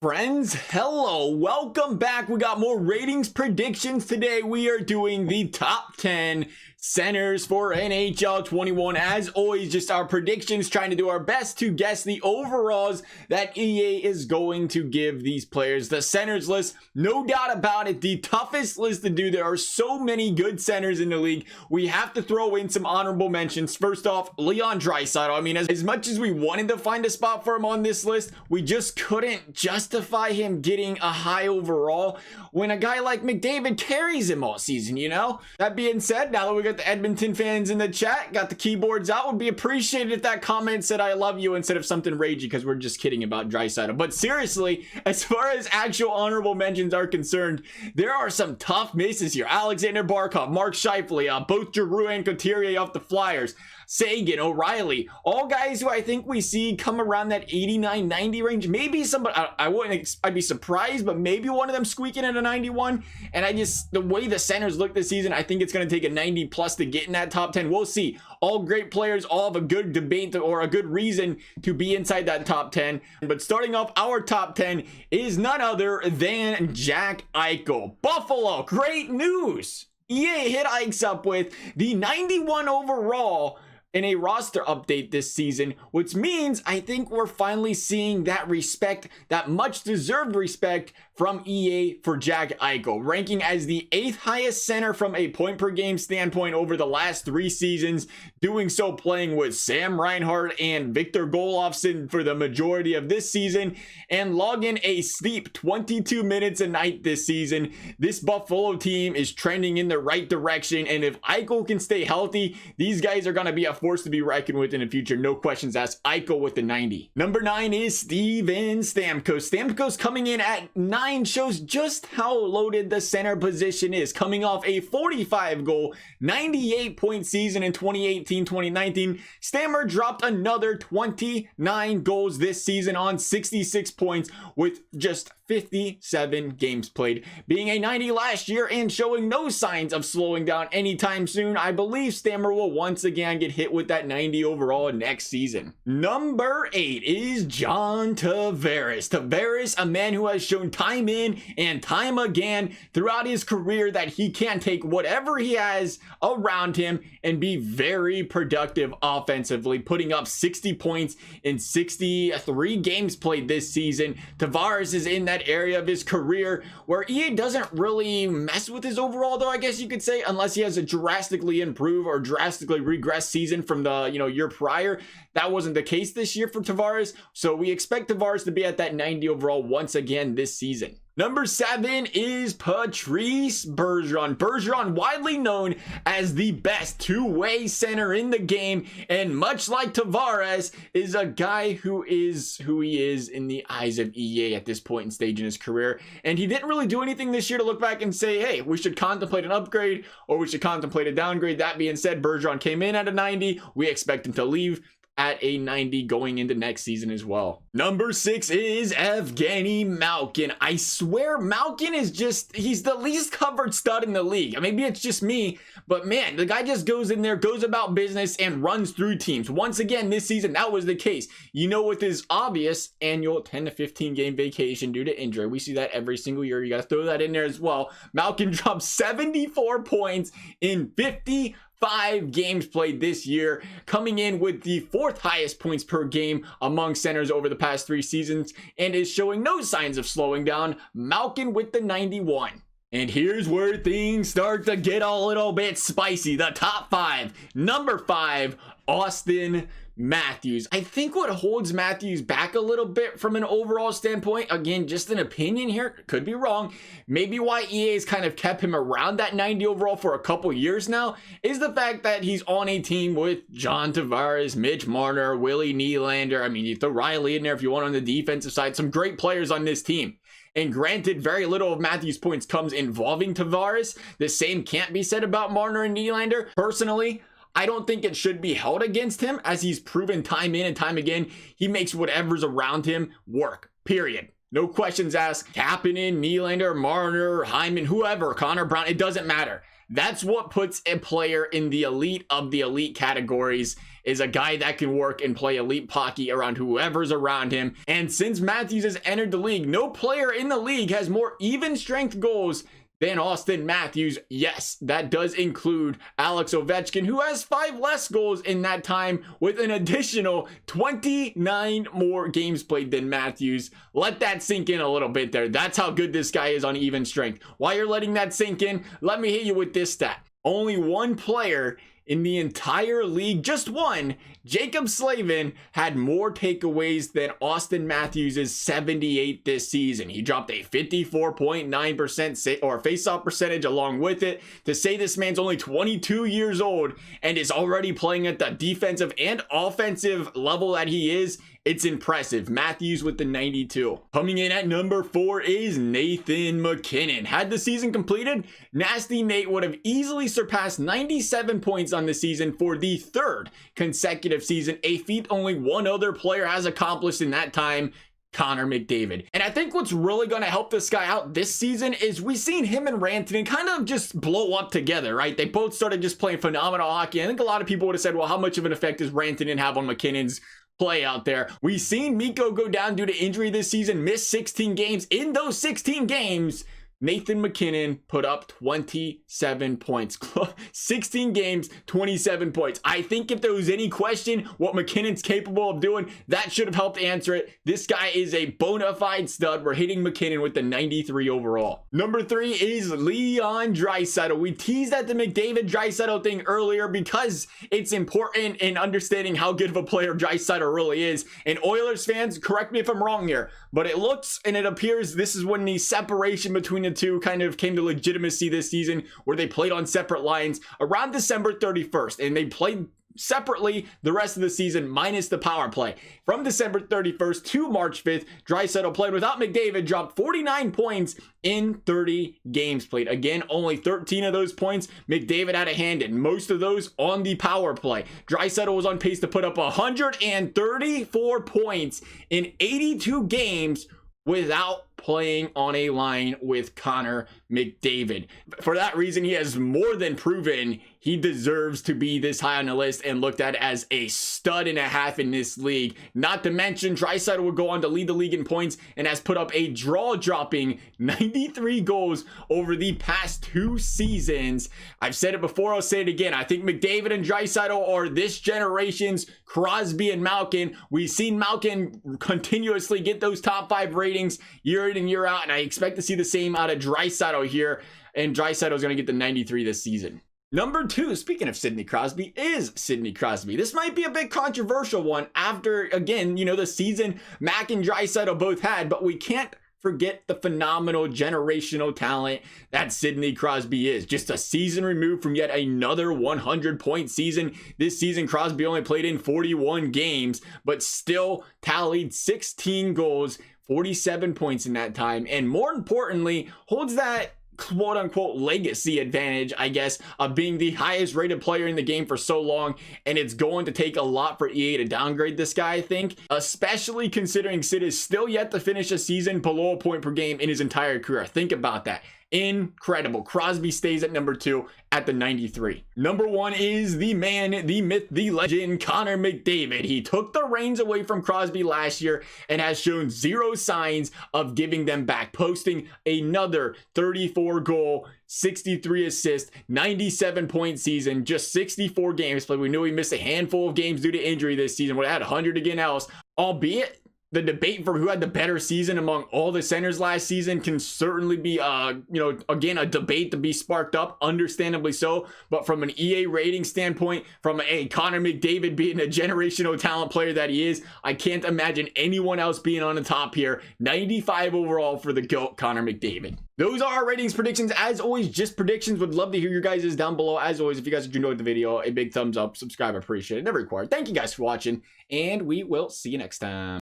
Friends, hello, welcome back. We got more ratings predictions today. We are doing the top 10 centers for NHL 21. As always, just our predictions, trying to do our best to guess the overalls that EA is going to give these players. The centers list, no doubt about it, the toughest list to do. There are so many good centers in the league. We have to throw in some honorable mentions. First off, Leon Draisaitl. I mean, as much as we wanted to find a spot for him on this list, we just couldn't justify him getting a high overall when a guy like McDavid carries him all season, you know? That being said, now that we got the Edmonton fans in the chat, got the keyboards out, would be appreciated if that comment said I love you instead of something ragey, because we're just kidding about Draisaitl. But seriously, as far as actual honorable mentions are concerned, there are some tough misses here. Alexander Barkov, Mark Scheifele, both Giroux and Couturier off the Flyers, Sagan, O'Reilly, all guys who I think we see come around that 89-90 range. Maybe somebody, I'd be surprised, but maybe one of them squeaking at a 91. And the way the centers look this season, I think it's going to take a 90 plus to get in that top 10. We'll see. All great players, all have a good debate or a good reason to be inside that top 10. But starting off our top 10 is none other than Jack Eichel. Buffalo, great news. EA hit Ikes up with the 91 overall in a roster update this season, which means I think we're finally seeing that respect, that much deserved respect from EA for Jack Eichel, ranking as the 8th highest center from a point per game standpoint over the last 3 seasons, doing so playing with Sam Reinhart and Victor Golofsson for the majority of this season, and logging a steep 22 minutes a night this season. This Buffalo team is trending in the right direction, and if Eichel can stay healthy, these guys are going to be a force to be reckoned with in the future. No questions asked. Eichel with the 90. Number 9 is Steven Stamkos. Stamkos coming in at 9 shows just how loaded the center position is. Coming off a 45 goal, 98 point season in 2018-2019, Stammer dropped another 29 goals this season on 66 points with just 57 games played. Being a 90 last year and showing no signs of slowing down anytime soon, I believe Stammer will once again get hit with that 90 overall next season. Number 8 is John Tavares. Tavares, a man who has shown time in and time again throughout his career that he can take whatever he has around him and be very productive offensively, putting up 60 points in 63 games played this season. Tavares is in that area of his career where EA doesn't really mess with his overall, though, I guess you could say, unless he has a drastically improved or drastically regressed season from the year prior. That wasn't the case this year for Tavares, so we expect Tavares to be at that 90 overall once again this season. Number 7 is Patrice Bergeron. Bergeron, widely known as the best two-way center in the game, and much like Tavares, is a guy who is who he is in the eyes of EA at this point in stage in his career. And he didn't really do anything this year to look back and say, hey, we should contemplate an upgrade or we should contemplate a downgrade. That being said, Bergeron came in at a 90. We expect him to leave at a 90 going into next season as well. Number 6 is Evgeni Malkin. I swear Malkin is he's the least covered stud in the league. Maybe it's just me, but man, the guy just goes in there, goes about business, and runs through teams. Once again, this season, that was the case. With his obvious annual 10 to 15 game vacation due to injury, we see that every single year. You got to throw that in there as well. Malkin dropped 74 points in 55 games played this year, coming in with the 4th highest points per game among centers over the past 3 seasons, and is showing no signs of slowing down. Malkin with the 91. And here's where things start to get a little bit spicy. The top 5. Number 5, Auston Matthews. I think what holds Matthews back a little bit from an overall standpoint, again, just an opinion here, could be wrong, maybe why EA's kind of kept him around that 90 overall for a couple years now, is the fact that he's on a team with John Tavares, Mitch Marner, Willie Nylander. You throw Riley in there if you want on the defensive side. Some great players on this team. And granted, very little of Matthews' points comes involving Tavares. The same can't be said about Marner and Nylander. Personally, I don't think it should be held against him, as he's proven time in and time again he makes whatever's around him work, period. No questions asked. Kapanen, Nylander, Marner, Hyman, whoever, Connor Brown, it doesn't matter. That's what puts a player in the elite of the elite categories, is a guy that can work and play elite hockey around whoever's around him. And since Matthews has entered the league, no player in the league has more even strength goals than Auston Matthews. Yes, that does include Alex Ovechkin, who has 5 less goals in that time with an additional 29 more games played than Matthews. Let that sink in a little bit there. That's how good this guy is on even strength. While you're letting that sink in, let me hit you with this stat. Only one player in the entire league, just one, Jacob Slavin, had more takeaways than Auston Matthews' 78 this season. He dropped a 54.9% or face-off percentage along with it. To say this man's only 22 years old and is already playing at the defensive and offensive level that he is, it's impressive. Matthews with the 92. Coming in at number 4 is Nathan MacKinnon. Had the season completed, Nasty Nate would have easily surpassed 97 points on the season for the 3rd consecutive season, a feat only one other player has accomplished in that time, Connor McDavid. And I think what's really going to help this guy out this season is we've seen him and Rantanen kind of just blow up together, right? They both started just playing phenomenal hockey. I think a lot of people would have said, well, how much of an effect does Rantanen have on McKinnon's play out there? We've seen Mikko go down due to injury this season, miss 16 games. In those 16 games, Nathan MacKinnon put up 27 points. 16 games, 27 points. I think if there was any question what McKinnon's capable of doing, that should have helped answer it. This guy is a bona fide stud. We're hitting MacKinnon with the 93 overall. Number 3 is Leon Draisaitl. We teased at the McDavid Draisaitl thing earlier because it's important in understanding how good of a player Draisaitl really is. And Oilers fans, correct me if I'm wrong here, but it looks and it appears this is when the separation between the two kind of came to legitimacy this season, where they played on separate lines around December 31st, and they played separately the rest of the season minus the power play. From December 31st to March 5th, Draisaitl played without McDavid, dropped 49 points in 30 games played. Again, only 13 of those points McDavid had a hand in, most of those on the power play. Draisaitl was on pace to put up 134 points in 82 games without playing on a line with Connor McDavid. For that reason, he has more than proven he deserves to be this high on the list and looked at as a stud and a half in this league. Not to mention, Draisaitl will go on to lead the league in points and has put up a jaw-dropping 93 goals over the past 2 seasons. I've said it before, I'll say it again. I think McDavid and Draisaitl are this generation's Crosby and Malkin. We've seen Malkin continuously get those top 5 ratings year in and year out, and I expect to see the same out of Draisaitl here, and Draisaitl is going to get the 93 this season. Number 2, speaking of Sidney Crosby, is Sidney Crosby. This might be a bit controversial one after, again, you know, the season Mac and Draisaitl both had, but we can't forget the phenomenal generational talent that Sidney Crosby is. Just a season removed from yet another 100-point season. This season, Crosby only played in 41 games, but still tallied 16 goals, 47 points in that time, and more importantly, holds that quote-unquote legacy advantage, I guess, of being the highest rated player in the game for so long. And it's going to take a lot for EA to downgrade this guy, I think, especially considering Sid is still yet to finish a season below a point per game in his entire career. Think about that. Incredible. Crosby stays at number 2 at the 93. Number 1 is the man, the myth, the legend, Connor McDavid. He took the reins away from Crosby last year and has shown zero signs of giving them back, posting another 34 goal, 63 assist, 97 point season, just 64 games played. We knew he missed a handful of games due to injury this season. Would have had 100 again else, albeit the debate for who had the better season among all the centers last season can certainly be, again, a debate to be sparked up, understandably so. But from an EA rating standpoint, from a Connor McDavid being a generational talent player that he is, I can't imagine anyone else being on the top here. 95 overall for the GOAT, Connor McDavid. Those are our ratings predictions. As always, just predictions. Would love to hear your guys' down below. As always, if you guys enjoyed the video, a big thumbs up, subscribe, I appreciate it. Never required. Thank you guys for watching, and we will see you next time.